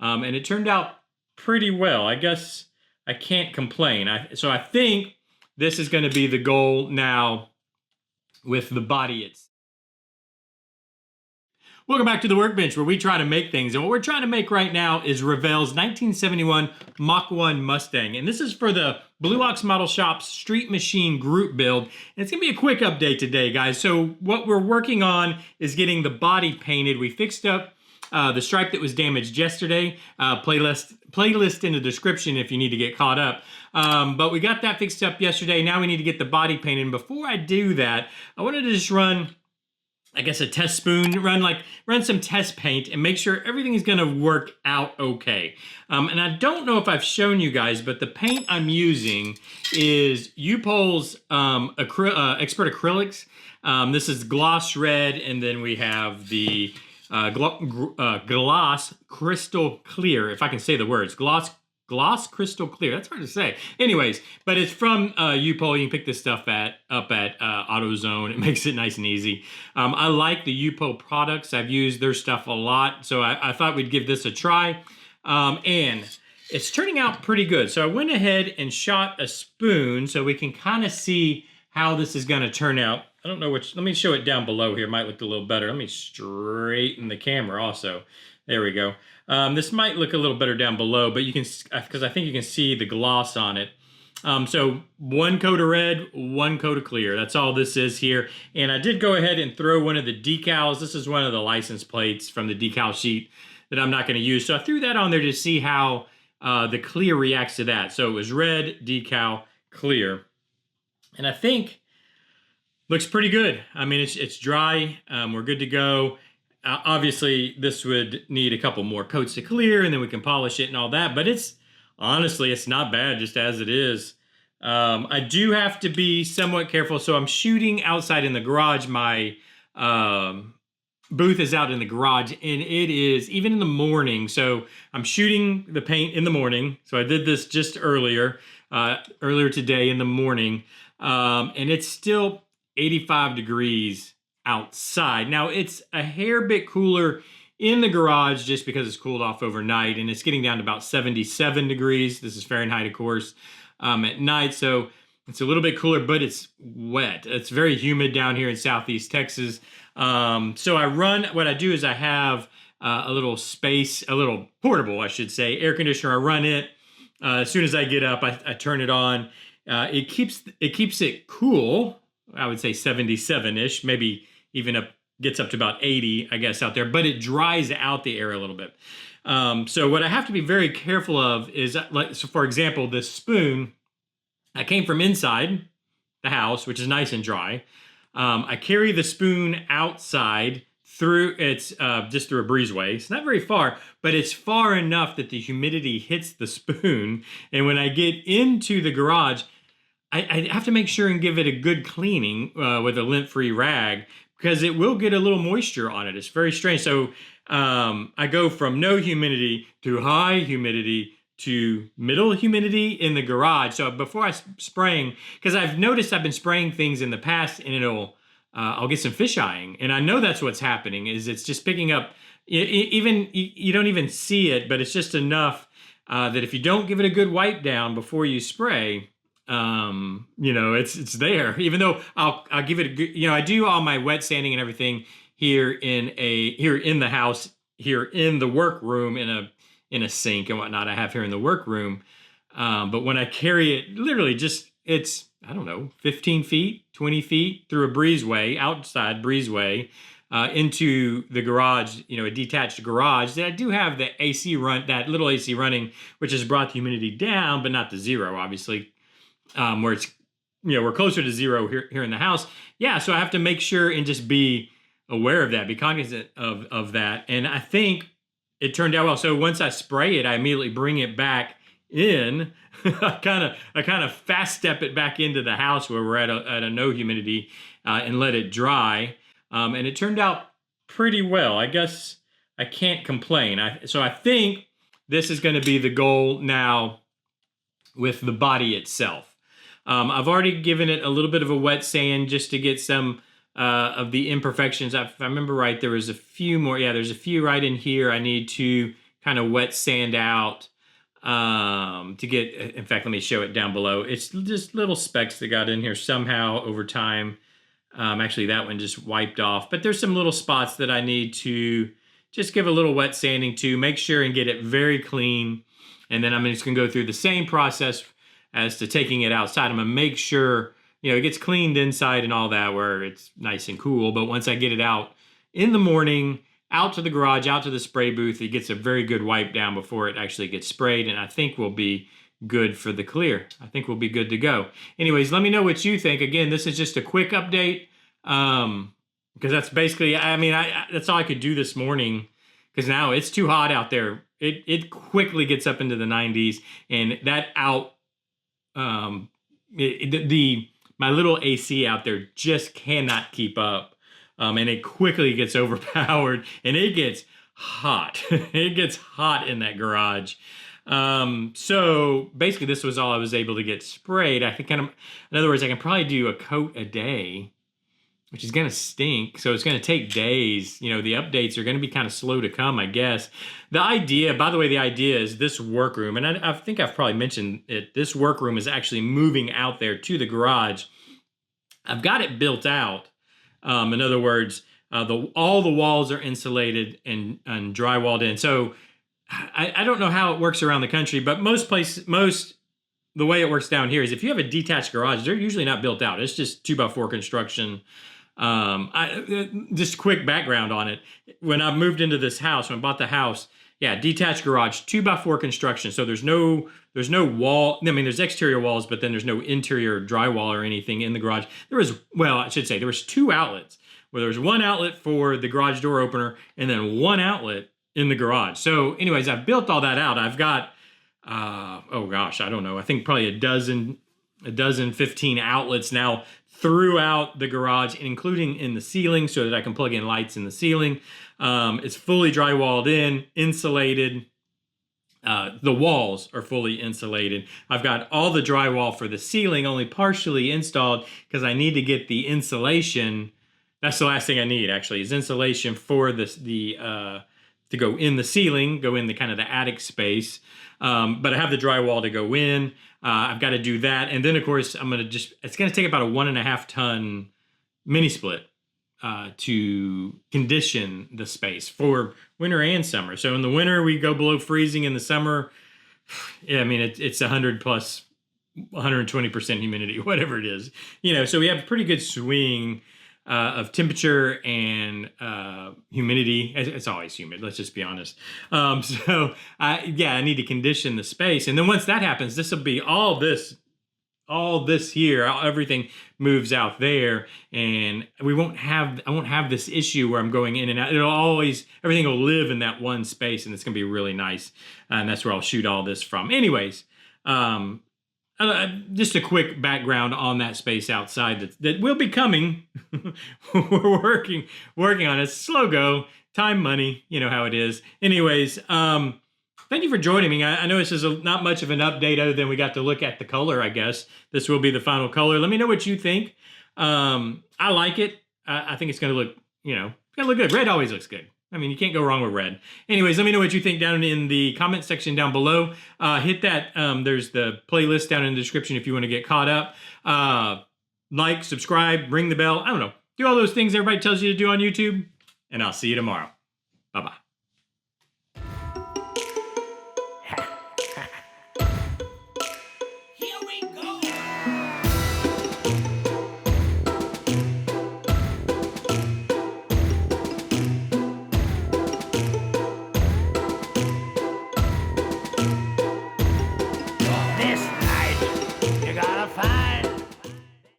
and it turned out pretty well. I guess I can't complain. So I think this is going to be the goal now with the body itself. Welcome back to the Workbench, where we try to make things. And what we're trying to make right now is Revell's 1971 Mach 1 Mustang. And this is for the Blue Ox Model Shop's Street Machine group build. And it's going to be a quick update today, guys. So what we're working on is getting the body painted. We fixed up the stripe that was damaged yesterday. Playlist in the description if you need to get caught up. But we got that fixed up yesterday. Now we need to get the body painted. And before I do that, I wanted to just run, I guess, a test spoon, run some test paint and make sure everything is gonna work out okay. And I don't know if I've shown you guys, but the paint I'm using is U-POL's Expert Acrylics. This is gloss red, and then we have the gloss crystal clear, if I can say the words, gloss crystal clear. That's hard to say. Anyways, but it's from U-POL. You can pick this stuff up at AutoZone. It makes it nice and easy. I like the U-POL products. I've used their stuff a lot, so I thought we'd give this a try. And it's turning out pretty good. So I went ahead and shot a spoon so we can kind of see how this is going to turn out. I don't know which. Let me show it down below here. It might look a little better. Let me straighten the camera also. There we go. This might look a little better down below, but you can, because I think you can see the gloss on it. So one coat of red, one coat of clear. That's all this is here. And I did go ahead and throw one of the decals. This is one of the license plates from the decal sheet that I'm not going to use. So I threw that on there to see how the clear reacts to that. So it was red, decal, clear. And I think looks pretty good. I mean, it's dry. We're good to go. Obviously, this would need a couple more coats to clear, and then we can polish it and all that. But honestly, it's not bad just as it is. I do have to be somewhat careful. So I'm shooting outside in the garage. My booth is out in the garage, and it is even in the morning. So I'm shooting the paint in the morning. So I did this just earlier today in the morning, and it's still 85 degrees outside. Now it's a hair bit cooler in the garage just because it's cooled off overnight, and it's getting down to about 77 degrees. This is Fahrenheit, of course, at night. So it's a little bit cooler, but it's wet. It's very humid down here in Southeast Texas. So what I do is I have a little portable, I should say, air conditioner. I run it. As soon as I get up, I turn it on. It keeps it cool. I would say 77-ish, maybe even gets up to about 80, I guess, out there, but it dries out the air a little bit. So what I have to be very careful of is, so for example, this spoon, I came from inside the house, which is nice and dry. I carry the spoon outside just through a breezeway. It's not very far, but it's far enough that the humidity hits the spoon. And when I get into the garage, I have to make sure and give it a good cleaning with a lint-free rag, because it will get a little moisture on it. It's very strange. So I go from no humidity to high humidity to middle humidity in the garage. So before I spraying, because I've noticed I've been spraying things in the past, and I'll get some fish eyeing. And I know that's what's happening, is it's just picking up, you don't even see it, but it's just enough that if you don't give it a good wipe down before you spray, it's there. Even though I'll give it a good, I do all my wet sanding and everything here in the house, here in the workroom, in a sink and whatnot I have here in the workroom. But when I carry it, literally it's, I don't know, 15 feet, 20 feet through a breezeway, outside breezeway, into the garage, a detached garage. I do have the AC that little AC running, which has brought the humidity down, but not to zero, obviously. Where it's, we're closer to zero here in the house. Yeah, so I have to make sure and just be aware of that, be cognizant of that. And I think it turned out well. So once I spray it, I immediately bring it back in. I kind of fast step it back into the house where we're at a no humidity, and let it dry. And it turned out pretty well. I guess I can't complain. So I think this is going to be the goal now with the body itself. I've already given it a little bit of a wet sand just to get some of the imperfections. If I remember right, there was a few more. Yeah, there's a few right in here I need to kind of wet sand out to get, in fact, let me show it down below. It's just little specks that got in here somehow over time. Actually, that one just wiped off, but there's some little spots that I need to just give a little wet sanding to make sure and get it very clean. And then I'm just gonna go through the same process as to taking it outside. I'm gonna make sure, you know, it gets cleaned inside and all that where it's nice and cool. But once I get it out in the morning, out to the garage, out to the spray booth, it gets a very good wipe down before it actually gets sprayed. And I think we'll be good for the clear. I think we'll be good to go. Anyways, let me know what you think. Again, this is just a quick update because that's basically, I mean, that's all I could do this morning because now it's too hot out there. It quickly gets up into the 90s, and that out, my little AC out there just cannot keep up. And it quickly gets overpowered, and it gets hot. It gets hot in that garage. So basically this was all I was able to get sprayed. I think in other words, I can probably do a coat a day, which is going to stink. So it's going to take days. You know, the updates are going to be kind of slow to come, I guess. The idea, by the way, the idea is this workroom, and I think I've probably mentioned it, this workroom is actually moving out there to the garage. I've got it built out. In other words, all the walls are insulated and drywalled in. So I don't know how it works around the country, but the way it works down here is if you have a detached garage, they're usually not built out. It's just 2x4 construction. Just quick background on it. When I moved into this house, when I bought the house, yeah, detached garage, 2x4 construction. So there's no wall. I mean, there's exterior walls, but then there's no interior drywall or anything in the garage. There was 2 outlets. Where there was one outlet for the garage door opener and then one outlet in the garage. So anyways, I've built all that out. I've got, oh gosh, I don't know. I think probably a dozen, 15 outlets now throughout the garage, including in the ceiling so that I can plug in lights in the ceiling. It's fully drywalled in, insulated. The walls are fully insulated. I've got all the drywall for the ceiling only partially installed because I need to get the insulation. That's the last thing I need actually is insulation for this, to go in the ceiling, go in the kind of the attic space. But I have the drywall to go in. I've got to do that. And then of course it's going to take about a 1.5 ton mini split to condition the space for winter and summer. So in the winter, we go below freezing. In the summer, yeah, I mean, it's 100 plus 120% humidity, whatever it is. You know, so we have a pretty good swing of temperature and humidity. It's always humid, let's just be honest. So I need to condition the space. And then once that happens, this will be all this here, everything moves out there, and I won't have this issue where I'm going in and out. Everything will live in that one space, and it's going to be really nice. And that's where I'll shoot all this from. Anyways, just a quick background on that space outside that will be coming. We're working on it. Slow go, time, money, you know how it is. Anyways, thank you for joining me. I know this is not much of an update other than we got to look at the color, I guess. This will be the final color. Let me know what you think. I like it. I think it's going to look, it's going to look good. Red always looks good. I mean, you can't go wrong with red. Anyways, let me know what you think down in the comment section down below. Hit that. There's the playlist down in the description if you want to get caught up. Like, subscribe, ring the bell. I don't know. Do all those things everybody tells you to do on YouTube. And I'll see you tomorrow. Bye-bye.